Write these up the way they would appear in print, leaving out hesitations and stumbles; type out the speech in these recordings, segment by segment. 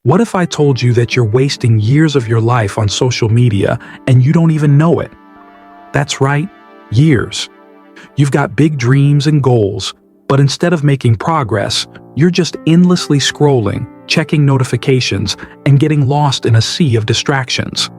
What if I told you that you're wasting years of your life on social media and you don't even know it? That's right, years. You've got big dreams and goals, but instead of making progress, you're just endlessly scrolling, checking notifications, and getting lost in a sea of distractions.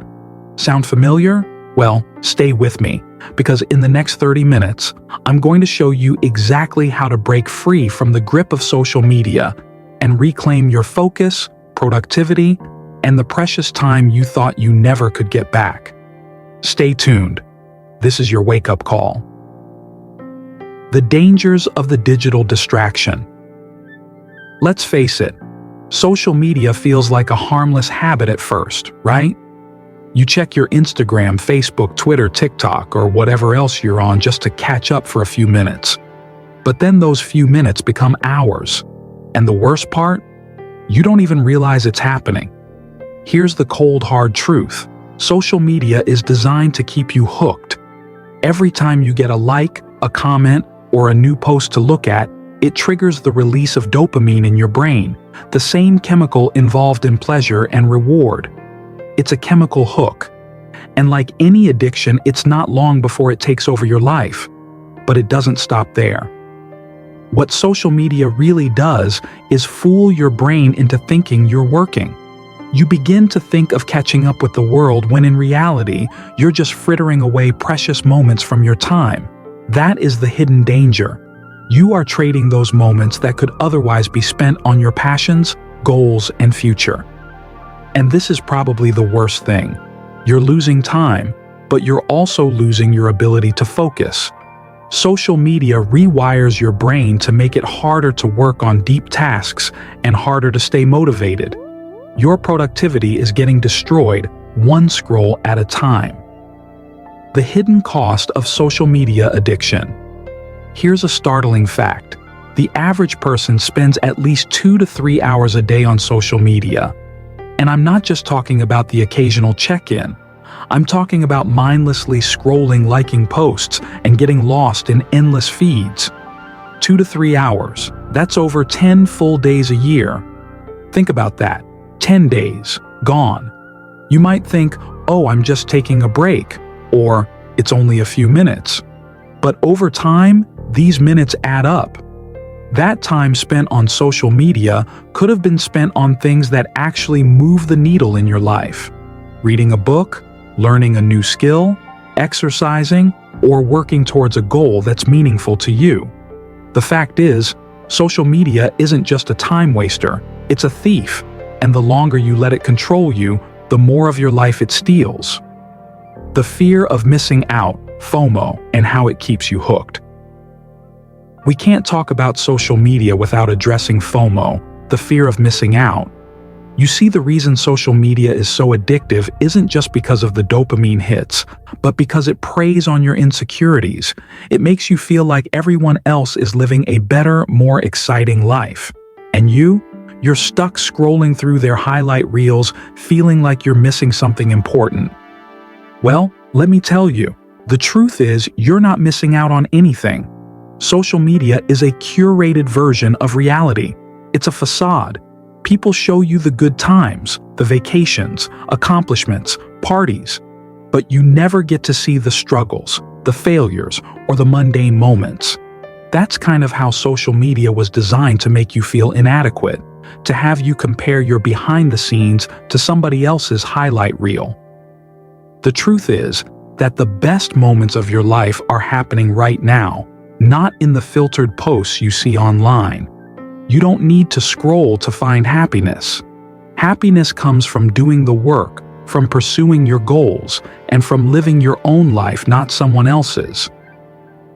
Sound familiar? Well, stay with me, because in the next 30 minutes, I'm going to show you exactly how to break free from the grip of social media and reclaim your focus, productivity, and the precious time you thought you never could get back. Stay tuned. This is your wake-up call. The dangers of the digital distraction. Let's face it, social media feels like a harmless habit at first, right? You check your Instagram, Facebook, Twitter, TikTok, or whatever else you're on just to catch up for a few minutes. But then those few minutes become hours. And the worst part? You don't even realize it's happening. Here's the cold, hard truth. Social media is designed to keep you hooked. Every time you get a like, a comment, or a new post to look at, it triggers the release of dopamine in your brain, the same chemical involved in pleasure and reward. It's a chemical hook. And like any addiction, it's not long before it takes over your life. But it doesn't stop there. What social media really does is fool your brain into thinking you're working. You begin to think of catching up with the world when in reality, you're just frittering away precious moments from your time. That is the hidden danger. You are trading those moments that could otherwise be spent on your passions, goals, and future. And this is probably the worst thing. You're losing time, but you're also losing your ability to focus. Social media rewires your brain to make it harder to work on deep tasks and harder to stay motivated. Your productivity is getting destroyed one scroll at a time. The hidden cost of social media addiction. Here's a startling fact. The average person spends at least 2 to 3 hours a day on social media. And I'm not just talking about the occasional check-in. I'm talking about mindlessly scrolling, liking posts, and getting lost in endless feeds. 2 to 3 hours. That's over 10 full days a year. Think about that. 10 days. Gone. You might think, oh, I'm just taking a break, or it's only a few minutes. But over time, these minutes add up. That time spent on social media could have been spent on things that actually move the needle in your life. Reading a book, learning a new skill, exercising, or working towards a goal that's meaningful to you. The fact is, social media isn't just a time waster, it's a thief, and the longer you let it control you, the more of your life it steals. The fear of missing out, FOMO, and how it keeps you hooked. We can't talk about social media without addressing FOMO, the fear of missing out. You see, the reason social media is so addictive isn't just because of the dopamine hits, but because it preys on your insecurities. It makes you feel like everyone else is living a better, more exciting life. And you're stuck scrolling through their highlight reels, feeling like you're missing something important. Well, let me tell you, the truth is you're not missing out on anything. Social media is a curated version of reality. It's a facade. People show you the good times, the vacations, accomplishments, parties, but you never get to see the struggles, the failures, or the mundane moments. That's kind of how social media was designed to make you feel inadequate, to have you compare your behind the scenes to somebody else's highlight reel. The truth is that the best moments of your life are happening right now, not in the filtered posts you see online. You don't need to scroll to find happiness. Happiness comes from doing the work, from pursuing your goals, and from living your own life, not someone else's.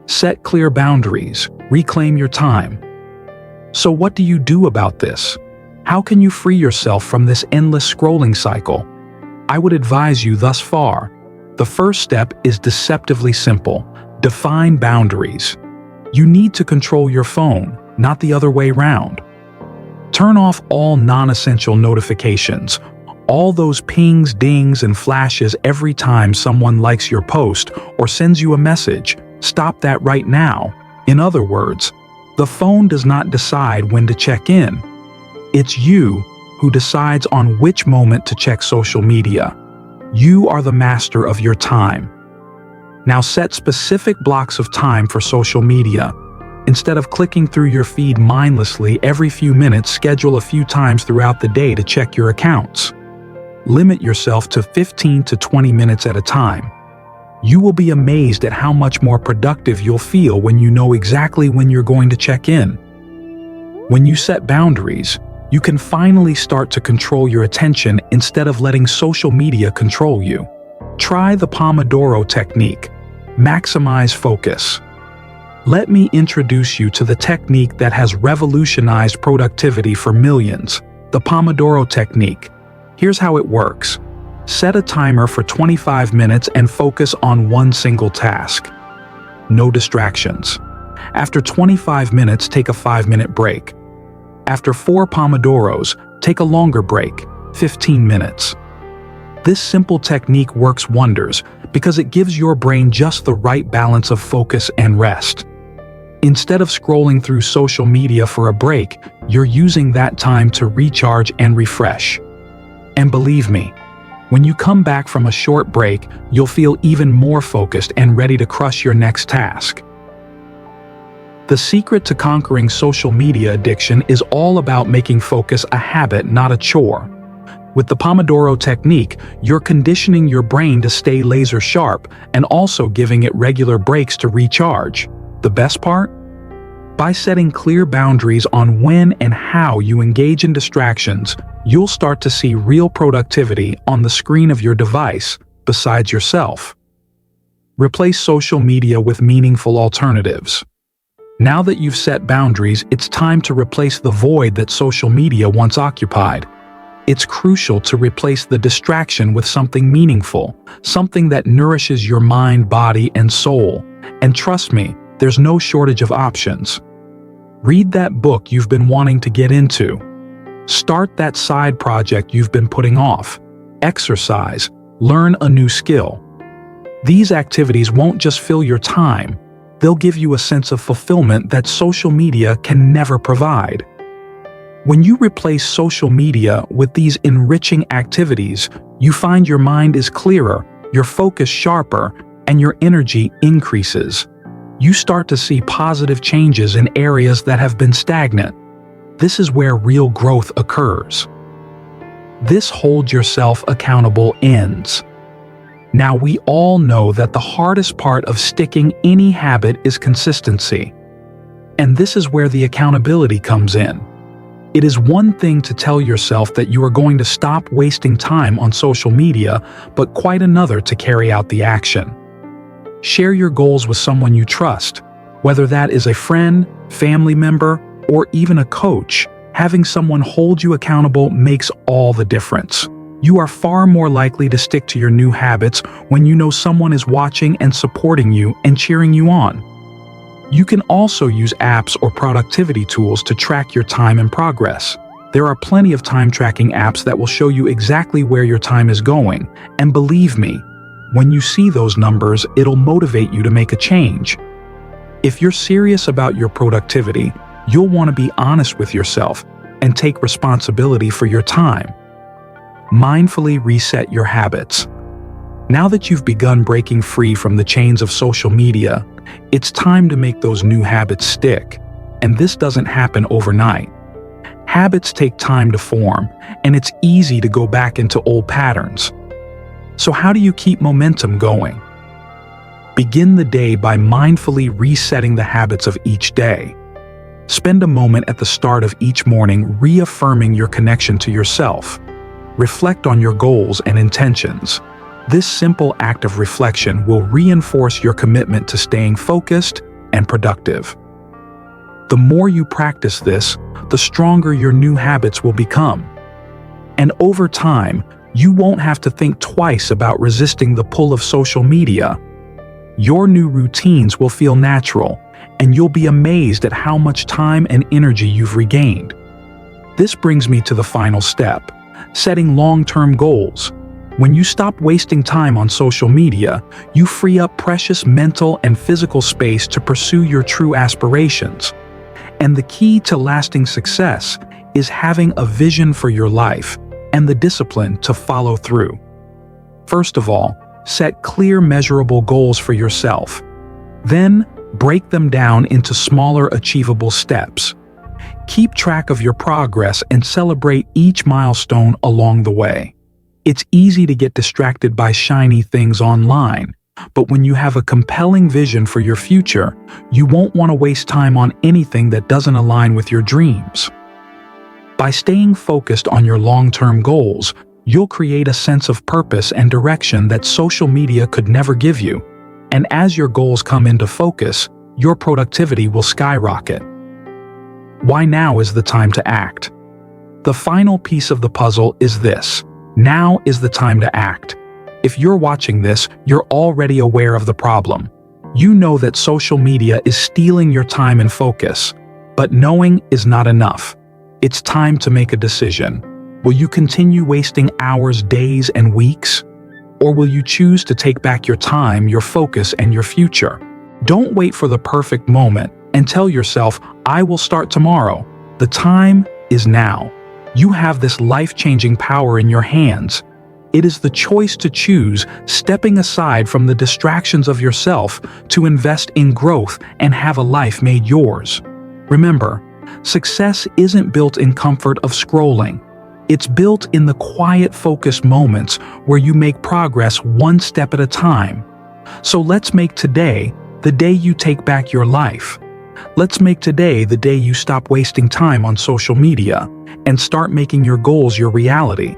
Set clear boundaries, reclaim your time. So what do you do about this? How can you free yourself from this endless scrolling cycle? I would advise you thus far. The first step is deceptively simple. Define boundaries. You need to control your phone, not the other way round. Turn off all non-essential notifications, all those pings, dings, and flashes every time someone likes your post or sends you a message. Stop that right now. In other words, the phone does not decide when to check in. It's you who decides on which moment to check social media. You are the master of your time. Now set specific blocks of time for social media. Instead of clicking through your feed mindlessly every few minutes, schedule a few times throughout the day to check your accounts. Limit yourself to 15 to 20 minutes at a time. You will be amazed at how much more productive you'll feel when you know exactly when you're going to check in. When you set boundaries, you can finally start to control your attention instead of letting social media control you. Try the Pomodoro technique. Maximize focus. Let me introduce you to the technique that has revolutionized productivity for millions, the Pomodoro technique. Here's how it works. Set a timer for 25 minutes and focus on one single task. No distractions. After 25 minutes, take a 5-minute break. After 4 Pomodoros, take a longer break, 15 minutes. This simple technique works wonders because it gives your brain just the right balance of focus and rest. Instead of scrolling through social media for a break, you're using that time to recharge and refresh. And believe me, when you come back from a short break, you'll feel even more focused and ready to crush your next task. The secret to conquering social media addiction is all about making focus a habit, not a chore. With the Pomodoro technique, you're conditioning your brain to stay laser sharp and also giving it regular breaks to recharge. The best part? By setting clear boundaries on when and how you engage in distractions, you'll start to see real productivity on the screen of your device besides yourself. Replace social media with meaningful alternatives. Now that you've set boundaries, it's time to replace the void that social media once occupied. It's crucial to replace the distraction with something meaningful, something that nourishes your mind, body, and soul. And trust me, there's no shortage of options. Read that book you've been wanting to get into. Start that side project you've been putting off. Exercise. Learn a new skill. These activities won't just fill your time, they'll give you a sense of fulfillment that social media can never provide. When you replace social media with these enriching activities, you find your mind is clearer, your focus sharper, and your energy increases. You start to see positive changes in areas that have been stagnant. This is where real growth occurs. This hold yourself accountable ends. Now, we all know that the hardest part of sticking any habit is consistency. And this is where the accountability comes in. It is one thing to tell yourself that you are going to stop wasting time on social media, but quite another to carry out the action. Share your goals with someone you trust, whether that is a friend, family member, or even a coach. Having someone hold you accountable makes all the difference. You are far more likely to stick to your new habits when you know someone is watching and supporting you and cheering you on. You can also use apps or productivity tools to track your time and progress. There are plenty of time tracking apps that will show you exactly where your time is going, and believe me, when you see those numbers, it'll motivate you to make a change. If you're serious about your productivity, you'll want to be honest with yourself and take responsibility for your time. Mindfully reset your habits. Now that you've begun breaking free from the chains of social media, it's time to make those new habits stick. And this doesn't happen overnight. Habits take time to form, and it's easy to go back into old patterns. So how do you keep momentum going? Begin the day by mindfully resetting the habits of each day. Spend a moment at the start of each morning reaffirming your connection to yourself. Reflect on your goals and intentions. This simple act of reflection will reinforce your commitment to staying focused and productive. The more you practice this, the stronger your new habits will become. And over time, you won't have to think twice about resisting the pull of social media. Your new routines will feel natural, and you'll be amazed at how much time and energy you've regained. This brings me to the final step: setting long-term goals. When you stop wasting time on social media, you free up precious mental and physical space to pursue your true aspirations. And the key to lasting success is having a vision for your life and the discipline to follow through. First of all, set clear, measurable goals for yourself. Then, break them down into smaller, achievable steps. Keep track of your progress and celebrate each milestone along the way. It's easy to get distracted by shiny things online, but when you have a compelling vision for your future, you won't want to waste time on anything that doesn't align with your dreams. By staying focused on your long-term goals, you'll create a sense of purpose and direction that social media could never give you. And as your goals come into focus, your productivity will skyrocket. Why now is the time to act? The final piece of the puzzle is this: now is the time to act. If you're watching this, you're already aware of the problem. You know that social media is stealing your time and focus. But knowing is not enough. It's time to make a decision. Will you continue wasting hours, days, and weeks? Or will you choose to take back your time, your focus, and your future? Don't wait for the perfect moment and tell yourself, "I will start tomorrow." The time is now. You have this life-changing power in your hands. It is the choice to choose, stepping aside from the distractions of yourself to invest in growth and have a life made yours. Remember, success isn't built in comfort of scrolling. It's built in the quiet, focused moments where you make progress one step at a time. So let's make today the day you take back your life. Let's make today the day you stop wasting time on social media and start making your goals your reality.